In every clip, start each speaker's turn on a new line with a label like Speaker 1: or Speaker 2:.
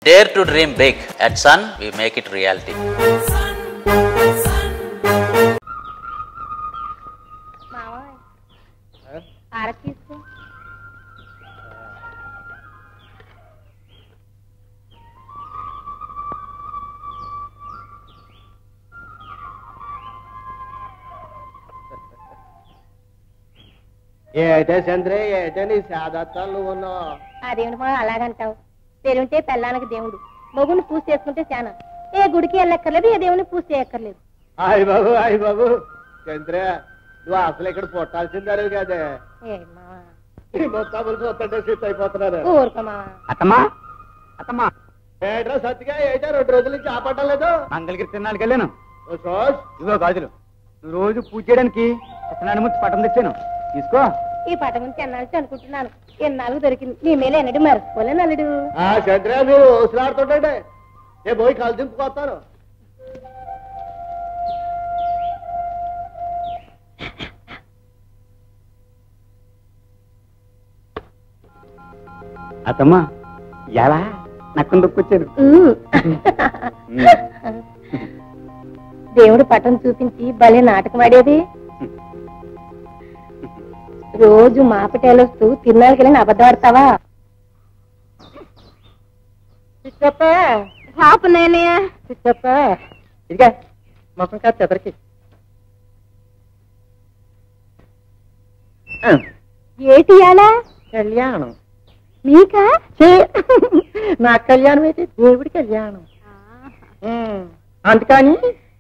Speaker 1: Dare to dream big. At Sun, we make it reality.
Speaker 2: ఏటే చంద్రే ఏటే నీ సాదత్తాలు నువ్వు ఉన్నావు.
Speaker 3: అదేమిటి మా అలాగంటావు? పేరుంటే పెళ్ళానికి దేవుడు, మొగుని పూజ చేసుకుంటే చాలా. ఏ గుడికి వెళ్ళక్కర్లేదు, ఏ దేవుని పూజ చేయక్కర్లేదు.
Speaker 2: అయ్య బాబు చంద్రే, నువ్వు అసలు ఇక్కడ పుట్టాల్సిందారు కదే. మొత్తం చూస్తుంటే సిట్ అయిపోతున్నారు.
Speaker 3: ఊరుకోమా
Speaker 4: అత్తమ్మా అత్తమ్మా.
Speaker 2: ఏట్రా సత్తిగా ఏటా 2 రోజుల నుంచి ఆపట్టలేదు.
Speaker 4: మంగళగిరి తిన్నాళ్ళకి వెళ్ళాను.
Speaker 2: ఇదిగో
Speaker 4: గాజులు, నువ్వు రోజు పూజ చేయడానికి సత్యనారాయణ మూర్తి పటం తెచ్చాను, తీసుకో.
Speaker 3: ఈ పట గురించి ఎన్నాళ్ళు అనుకుంటున్నాను, ఎన్నాళ్ళు దొరికింది. నీ ಮೇಲೆ ఎన్నడు మర్చిపోలేను అల్లుడు.
Speaker 2: చంద్ర మీరు ఊసలాడుతుంటే ఏ పోయి కాలు దింపుకొస్తాను.
Speaker 4: అత్తమ్మా ఎలా నక్కను దొక్కొచ్చాను.
Speaker 3: దేవుడు పటం చూపించి భలే నాటకం ఆడేది. రోజు మాపటేలు వస్తూ తిన్నాళ్ళకి వెళ్ళి అబద్ధం ఆడతావా?
Speaker 2: ఇదిగా మొత్తం కాదు చెదరికి.
Speaker 3: ఏటియాలా
Speaker 2: కళ్యాణం
Speaker 3: నీకా?
Speaker 2: నా కళ్యాణం అయితే దేవుడి కళ్యాణం. అందుకని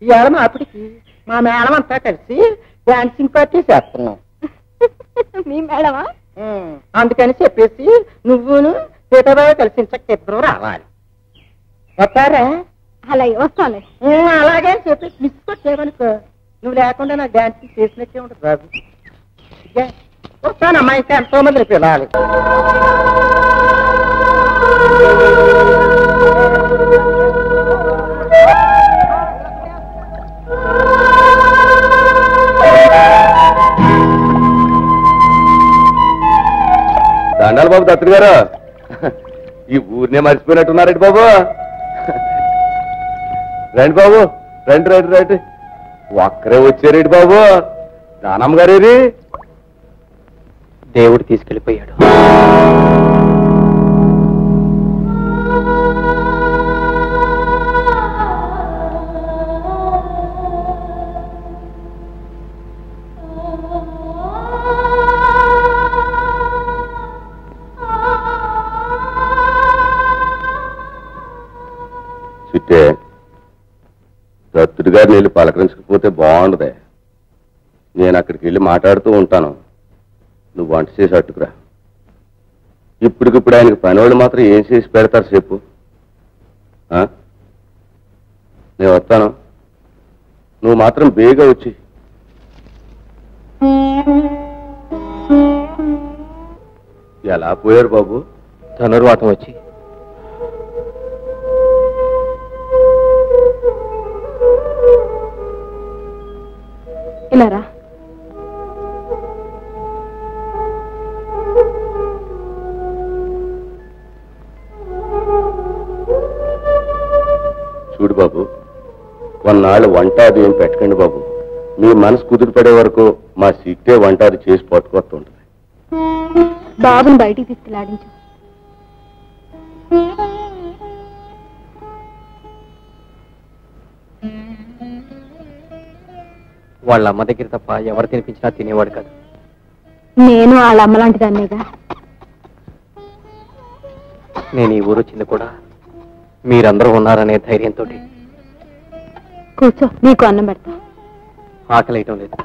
Speaker 2: ఇవాళ మా అప్పటికి మా మేడం అంతా కలిసి డాన్సింగ్ పార్టీ చేస్తున్నాం.
Speaker 3: మీ మేడమా?
Speaker 2: అందుకని చెప్పేసి నువ్వును సీతాబాబు కలిసి ఇద్దరు రావాలి. వస్తారా?
Speaker 3: అలాగే వస్తాను.
Speaker 2: అలాగే చెప్పి మిస్ కొట్టేవనుకో, నువ్వు లేకుండా నాకు డాన్సింగ్ చేసినట్టే ఉంటుంది బాబు. వస్తానమ్మా, ఇంకా ఎంతో మంది పిల్లలు.
Speaker 5: దండాలి బాబు దత్తుడు గారు, ఈ ఊరినే మర్చిపోయినట్టున్నారండి బాబు. రండి బాబు, రండి రండి రండి. ఒక్కరే వచ్చారేంటి బాబు? దానమ్మ గారేరి?
Speaker 4: దేవుడు తీసుకెళ్ళిపోయాడు.
Speaker 5: చుట్టే దత్తుడు గారిని వెళ్ళి పలకరించకపోతే బాగుండదే. నేను అక్కడికి వెళ్ళి మాట్లాడుతూ ఉంటాను, నువ్వు వంట చేసి అట్టుకురా. ఇప్పటికిప్పుడు ఆయనకి పని వాళ్ళు మాత్రం ఏం చేసి పెడతారు చెప్పు. నేను వస్తాను, నువ్వు మాత్రం బేగా వచ్చి. ఎలా పోయారు బాబు?
Speaker 4: ధనుర్వాతం వచ్చి.
Speaker 3: ఇలారా.
Speaker 5: చూడు బాబు, కొన్నాళ్ళు వంట అది ఏం పెట్టకండి బాబు. మీ మనసు కుదిరిపడే వరకు మా సిట్టే వంట అది చేసి పట్టుకొస్తూ ఉంటుంది.
Speaker 3: బాబుని బయటికి తీసుకెళ్ళాడించు.
Speaker 4: వాళ్ళ అమ్మ దగ్గర తప్ప ఎవరు తినిపించినా తినేవాడు కాదు.
Speaker 3: నేను వాళ్ళ అమ్మ లాంటి దాన్నేగా.
Speaker 4: నేను ఈ ఊరు వచ్చింది కూడా మీరందరూ ఉన్నారనే ధైర్యంతో.
Speaker 3: కూర్చో, నీకు అన్నం పెడతా.
Speaker 4: ఆకలి వేయటం లేదు.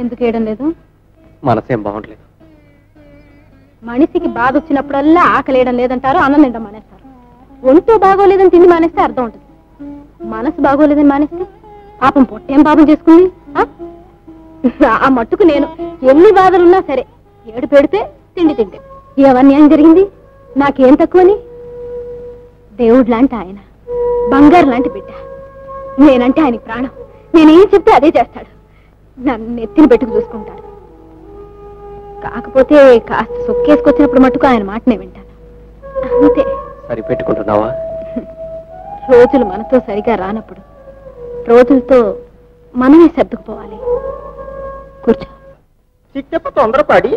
Speaker 3: ఎందుకు వేయడం లేదు?
Speaker 4: మనసేం బాగుండలేదు.
Speaker 3: మనిషికి బాధ వచ్చినప్పుడల్లా ఆకలి వేయడం లేదంటారు, అన్నం తినడం మానేస్తారు. ఒంటో బాగోలేదని తిండి మానేస్తే అర్థం ఉంటుంది. మనసు బాగోలేదని మానేస్తే పాపం పొట్టేం పాపం చేసుకుంది. ఆ మట్టుకు నేను ఎన్ని బాధలున్నా సరే ఏడు పెడితే తిండి తింటే. ఎవరిని ఏం జరిగింది? నాకేం తక్కువని? దేవుడు లాంటి ఆయన, బంగారు లాంటి బిడ్డ. నేనంటే ఆయనకి ప్రాణం. నేనేం చెప్తే అదే చేస్తాడు. నన్ను ఎత్తిన పెట్టుకు చూసుకుంటాడు. కాకపోతే కాస్త సొక్కేసుకొచ్చినప్పుడు మట్టుకు ఆయన మాటనే వింటాను అంతే.
Speaker 4: సరిపెట్టుకుంటున్నావా?
Speaker 3: రోజులు మనతో సరిగా రానప్పుడు రోజులతో మనమే సర్దుకుపోవాలి. కూర్చో.
Speaker 2: చిట్టప్ప తొందరపడి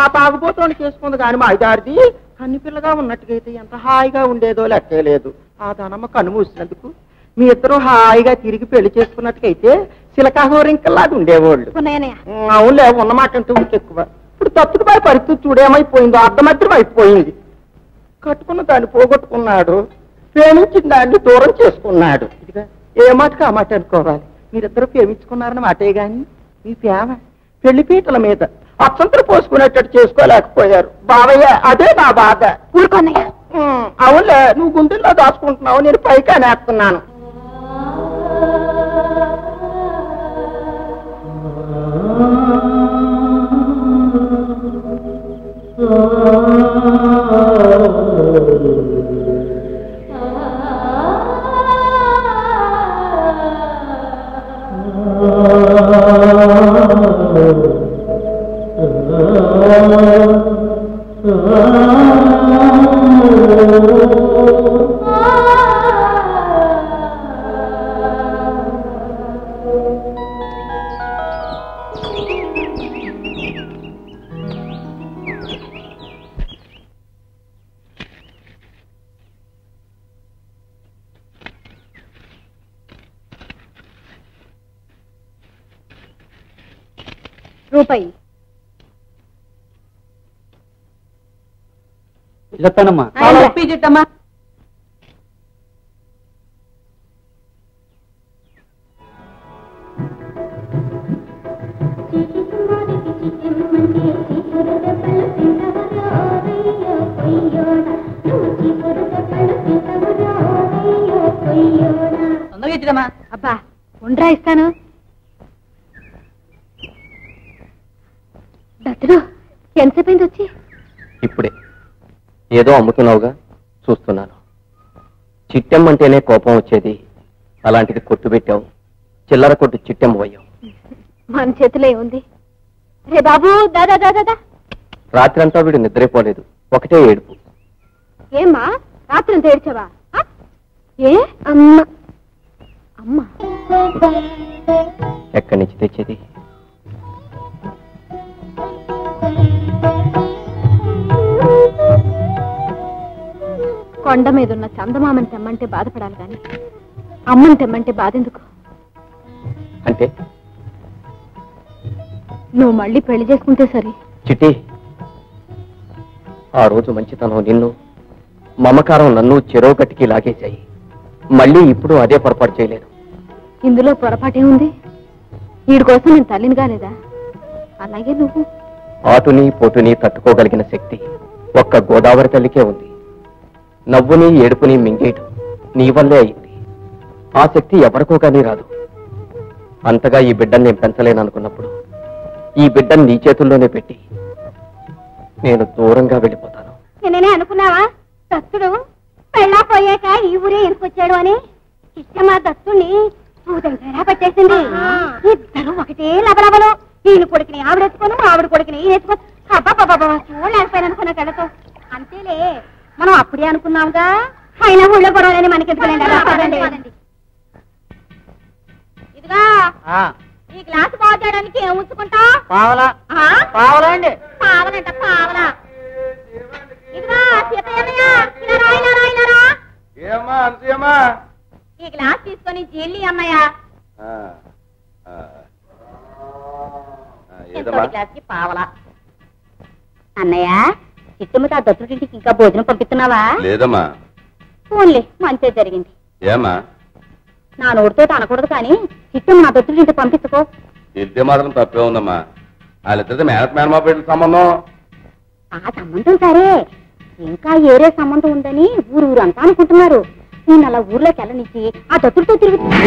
Speaker 2: ఆ తాగుబోతోని చేసుకుంది కాని మా ఐదారిది కన్ని పిల్లగా ఉన్నట్టుగైతే ఎంత హాయిగా ఉండేదో లెక్కలేదు. ఆ దానమ్మ కన్ను మూసినందుకు మీ ఇద్దరు హాయిగా తిరిగి పెళ్లి చేసుకున్నట్టుకైతే సిలకాహోరింకలాగా ఉండేవాళ్ళు. అవునులే, ఉన్నమాట అంటే ఎక్కువ. ఇప్పుడు తప్పుడుపై పరిస్థితి చూడేమైపోయిందో అర్ధమత్రం అయిపోయింది. కట్టుకున్న దాన్ని పోగొట్టుకున్నాడు, ప్రేమించిన దాన్ని దూరం చేసుకున్నాడు. ఇదిగా ఏ మాటకు ఆ మాట అనుకోవాలి. మీరిద్దరు ప్రేమించుకున్నారన్న మాటే గాని మీ ప్రేమ పెళ్లి పీటల మీద అక్షంతలు పోసుకునేటట్టు చేసుకోలేకపోయారు. బావయ్య, అదే నా బాధ.
Speaker 3: ఊరుకోన్నయ్య.
Speaker 2: అవునులే, నువ్వు గుండెల్లో దాచుకుంటున్నావు, నేను పైకి అనేస్తున్నాను.
Speaker 3: రూపాయి
Speaker 4: చెప్తానమ్మా.
Speaker 3: చిట్టమ్మా.
Speaker 6: తొందరగా ఇచ్చిడమ్మా.
Speaker 3: అబ్బా ఉండరా, ఇస్తాను. దత్తుడు, ఎంతసేపు అయింది వచ్చి?
Speaker 4: ఇప్పుడే. ఏదో అమ్ముతున్నావుగా, చూస్తున్నాను. చిట్టెమ్మంటేనే కోపం వచ్చేది, అలాంటిది కొట్టు పెట్టావు. చిల్లర కొట్టు చిట్టెమ్మ పోయావు.
Speaker 3: మన చేతిలో ఏముంది? రే బాబు, దాదా దాదా.
Speaker 4: రాత్రంతా వీడు నిద్రపోలేదు, ఒకటే ఏడుపు.
Speaker 3: ఏమ్మా, రాత్రి అంత ఏడ్చావా? ఏ అమ్మ అమ్మ
Speaker 4: ఎక్కడి నుంచి తెచ్చేది?
Speaker 3: కొండ మీద ఉన్న చందమామని తెమ్మంటే బాధపడాలి కానీ అమ్మని తెమ్మంటే బాధెందుకు?
Speaker 4: అంటే
Speaker 3: నువ్వు మళ్ళీ పెళ్లి చేసుకుంటే సరే.
Speaker 4: చిట్టి, ఆ రోజు మంచితనం నిన్ను, మమకారం నన్ను చెరో కట్టికి లాగేశాయి. మళ్ళీ ఇప్పుడు అదే పొరపాటు చేయలేదు.
Speaker 3: ఇందులో పొరపాటేముంది? వీడి కోసం నేను తల్లిని కాలేదా? అలాగే నువ్వు.
Speaker 4: ఆటుని పోటుని తట్టుకోగలిగిన శక్తి ఒక్క గోదావరి తల్లికే ఉంది. నవ్వుని ఏడుపుని మింగేయటం నీ వల్లే అయింది. ఆ శక్తి ఎవరికో కానీ రాదు. అంతగా ఈ బిడ్డను నేను పెంచలేననుకున్నప్పుడు ఈ బిడ్డను నీ చేతుల్లోనే పెట్టి నేను దూరంగా వెళ్ళిపోతాను.
Speaker 3: నేనే అనుకున్నావా దత్తుడు పెళ్ళా పోయాక ఈ ఊరే ఎందుకొచ్చాడు అని? ఇష్టమా దత్తుని పూతంగా పట్టేసింది. ఇద్దరు ఒకటే లబలబలు. ఈయన కొడుకుని ఆవిడెత్తుకోను, ఆవిడ కొడుకుని ఎత్తుకోను. అబ్బాబాబా చూడలేకపోయాను అనుకున్న కళ్ళతో. అంతేలే, మనం అప్పుడే అనుకున్నాంగా. అయినా ఊళ్ళో గొడవలని మనకి ఎందుకండి. ఇదిగా ఈ గ్లాసు బాగు చేయడానికి ఏం ఉంచుకుంటా?
Speaker 2: పావలా
Speaker 3: పావలంట పావలా. ఇదిగా సీతయ్యన్నయ్య, ఈ గ్లాస్ తీసుకొని జిల్లి అన్నయ్య. గ్లాస్ కి పావలా. అన్నయ్య, చిట్టుమ్మతో ఆ దత్తుడింటికి ఇంకా భోజనం పంపిస్తున్నావా?
Speaker 5: లేదమ్మా.
Speaker 3: ఫోన్లే, మంచి జరిగింది.
Speaker 5: ఏమా?
Speaker 3: నా నోటితో అనకూడదు కానీ చిట్టుమ్మ నా దత్తుడింటికి పంపించుకో.
Speaker 5: ఇద్దే మాత్రం తప్పే ఉందమ్మా. వాళ్ళిద్దరితో మేనమా పెళ్లి సంబంధం.
Speaker 3: ఆ సంబంధం సరే, ఇంకా ఏరే సంబంధం ఉందని ఊరంతా అనుకుంటున్నారు. నేను అలా ఊర్లోకి వెళ్ళనిచ్చి ఆ దత్తుడితో తిరుగుతున్నా.